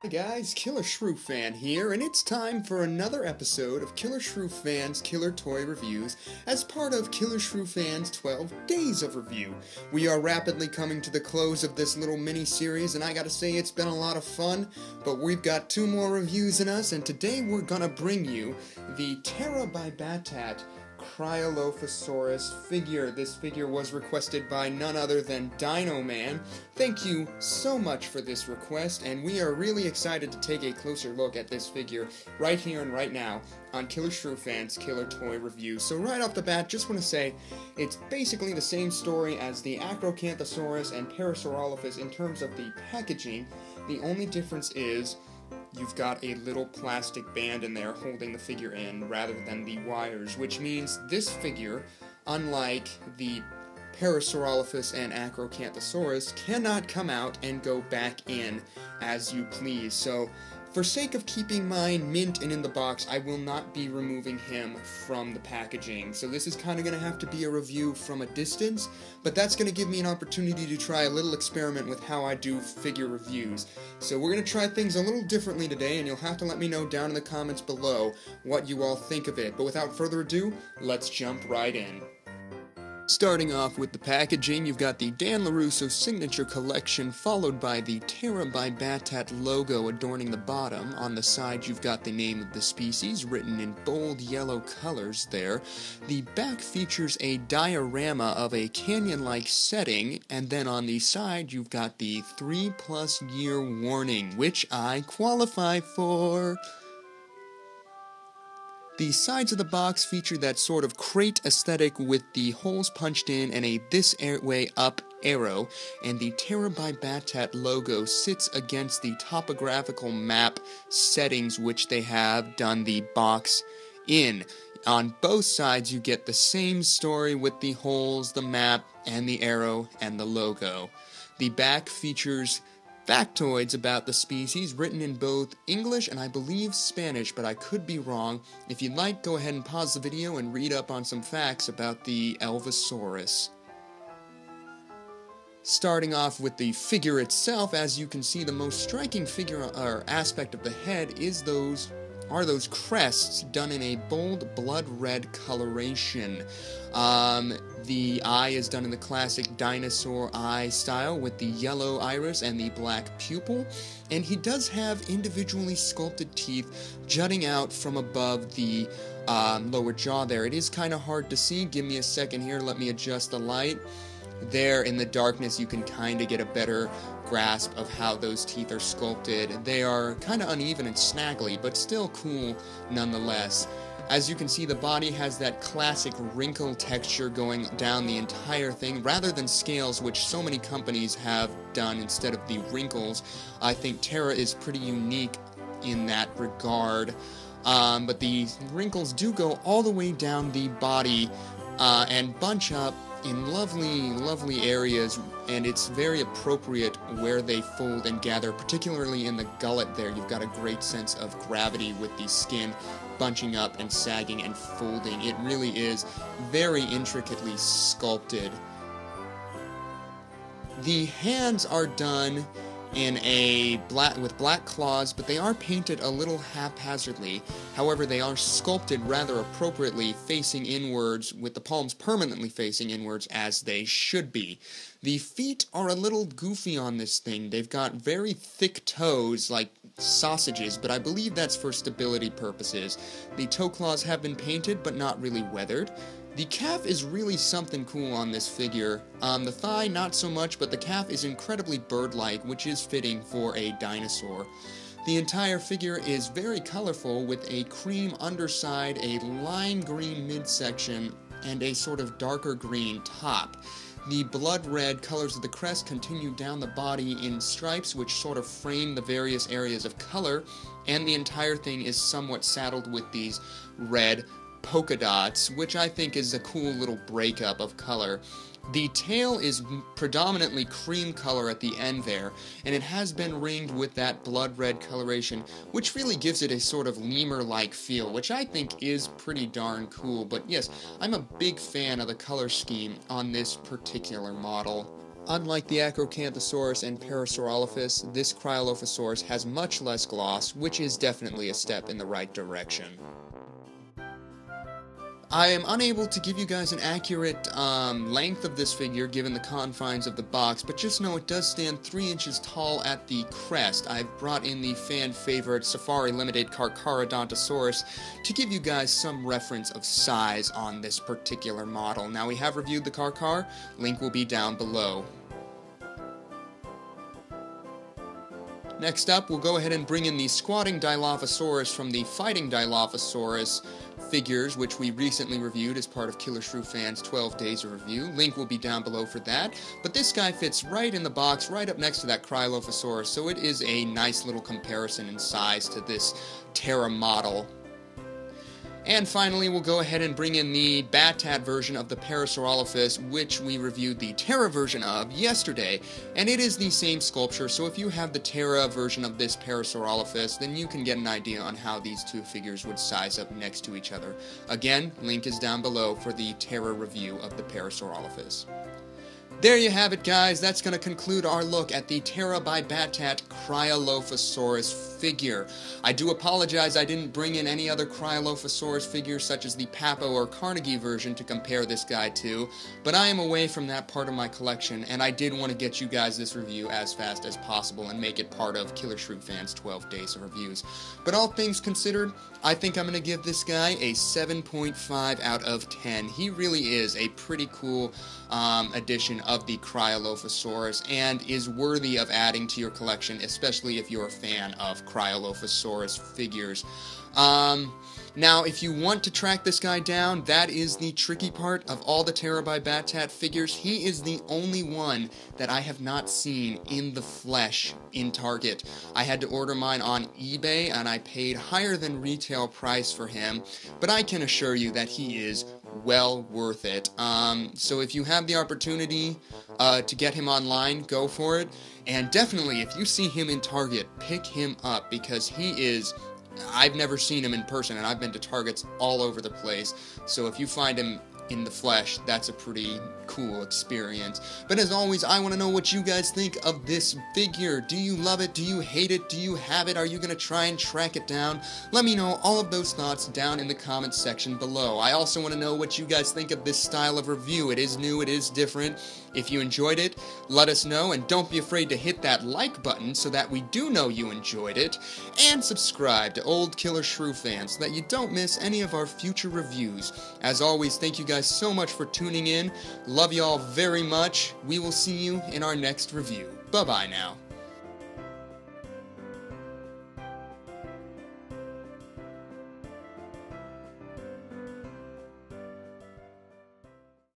Hi guys, Killershrewfan here, and it's time for another episode of Killershrewfan's Killer Toy Reviews as part of Killershrewfan's 12 Days of Review. We are rapidly coming to the close of this little mini-series, and I gotta say it's been a lot of fun, but we've got 2 more reviews in us, and today we're gonna bring you the Terra by Battat Cryolophosaurus figure. This figure was requested by none other than Dino Man. Thank you so much for this request, and we are really excited to take a closer look at this figure right here and right now on Killershrewfan's Killer Toy Review. So right off the bat, just want to say, it's basically the same story as the Acrocanthosaurus and Parasaurolophus in terms of the packaging. The only difference is you've got a little plastic band in there holding the figure in rather than the wires, which means this figure, unlike the Parasaurolophus and Acrocanthosaurus, cannot come out and go back in as you please. So, for sake of keeping mine mint and in the box, I will not be removing him from the packaging. So this is kind of going to have to be a review from a distance, but that's going to give me an opportunity to try a little experiment with how I do figure reviews. So we're going to try things a little differently today, and you'll have to let me know down in the comments below what you all think of it. But without further ado, let's jump right in. Starting off with the packaging, you've got the Dan LaRusso signature collection, followed by the Terra by Battat logo adorning the bottom. On the side, you've got the name of the species written in bold yellow colors there. The back features a diorama of a canyon-like setting, and then on the side, you've got the 3+ year warning, which I qualify for. The sides of the box feature that sort of crate aesthetic with the holes punched in and a "this way up" arrow, and the Terra by Battat logo sits against the topographical map settings which they have done the box in. On both sides you get the same story with the holes, the map, and the arrow, and the logo. The back features factoids about the species written in both English and I believe Spanish, but I could be wrong. If you'd like, go ahead and pause the video and read up on some facts about the Dilophosaurus. Starting off with the figure itself, as you can see, the most striking figure or aspect of the head are those crests done in a bold blood red coloration. The eye is done in the classic dinosaur eye style with the yellow iris and the black pupil, and he does have individually sculpted teeth jutting out from above the lower jaw there. It is kind of hard to see. Give me a second here, let me adjust the light. There in the darkness you can kind of get a better grasp of how those teeth are sculpted. They are kind of uneven and snaggly, but still cool nonetheless. As you can see, the body has that classic wrinkle texture going down the entire thing, rather than scales, which so many companies have done instead of the wrinkles. I think Terra is pretty unique in that regard, but the wrinkles do go all the way down the body and bunch up in lovely areas, and it's very appropriate where they fold and gather, particularly in the gullet there. You've got a great sense of gravity with the skin bunching up and sagging and folding. It really is very intricately sculpted. The hands are done in with black claws, but they are painted a little haphazardly. However, they are sculpted rather appropriately, facing inwards, with the palms permanently facing inwards as they should be. The feet are a little goofy on this thing. They've got very thick toes, like sausages, but I believe that's for stability purposes. The toe claws have been painted, but not really weathered. The calf is really something cool on this figure. The thigh, not so much, but the calf is incredibly bird-like, which is fitting for a dinosaur. The entire figure is very colorful, with a cream underside, a lime green midsection, and a sort of darker green top. The blood red colors of the crest continue down the body in stripes, which sort of frame the various areas of color, and the entire thing is somewhat saddled with these red polka dots, which I think is a cool little breakup of color. The tail is predominantly cream color at the end there, and it has been ringed with that blood red coloration, which really gives it a sort of lemur-like feel, which I think is pretty darn cool. But yes, I'm a big fan of the color scheme on this particular model. Unlike the Acrocanthosaurus and Parasaurolophus, this Cryolophosaurus has much less gloss, which is definitely a step in the right direction. I am unable to give you guys an accurate length of this figure given the confines of the box, but just know it does stand 3 inches tall at the crest. I've brought in the fan-favorite Safari Limited Carcharodontosaurus to give you guys some reference of size on this particular model. Now, we have reviewed the Carchar, link will be down below. Next up, we'll go ahead and bring in the Squatting Dilophosaurus from the Fighting Dilophosaurus figures, which we recently reviewed as part of Killershrewfan's 12 Days of Review. Link will be down below for that. But this guy fits right in the box, right up next to that Cryolophosaurus, so it is a nice little comparison in size to this Terra model. And finally, we'll go ahead and bring in the Battat version of the Parasaurolophus, which we reviewed the Terra version of yesterday. And it is the same sculpture, so if you have the Terra version of this Parasaurolophus, then you can get an idea on how these two figures would size up next to each other. Again, link is down below for the Terra review of the Parasaurolophus. There you have it, guys. That's going to conclude our look at the Terra by Battat Cryolophosaurus figure. I do apologize I didn't bring in any other Cryolophosaurus figures such as the Papo or Carnegie version to compare this guy to, but I am away from that part of my collection, and I did want to get you guys this review as fast as possible and make it part of Killershrewfan's 12 Days of Reviews. But all things considered, I think I'm going to give this guy a 7.5 out of 10. He really is a pretty cool addition of the Cryolophosaurus and is worthy of adding to your collection, especially if you're a fan of Cryolophosaurus figures. Now, if you want to track this guy down, that is the tricky part of all the Terra by Battat figures. He is the only one that I have not seen in the flesh in Target. I had to order mine on eBay, and I paid higher than retail price for him, but I can assure you that he is well worth it. So if you have the opportunity to get him online, go for it. And definitely, if you see him in Target, pick him up, because he is... I've never seen him in person, and I've been to Targets all over the place, so if you find him in the flesh, that's a pretty cool experience. But as always, I want to know what you guys think of this figure. Do you love it? Do you hate it? Do you have it? Are you going to try and track it down? Let me know all of those thoughts down in the comments section below. I also want to know what you guys think of this style of review. It is new, it is different. If you enjoyed it, let us know, and don't be afraid to hit that like button so that we do know you enjoyed it, and subscribe to Old Killershrewfan so that you don't miss any of our future reviews. As always, thank you guys so much for tuning in. Love y'all very much. We will see you in our next review. Bye-bye now.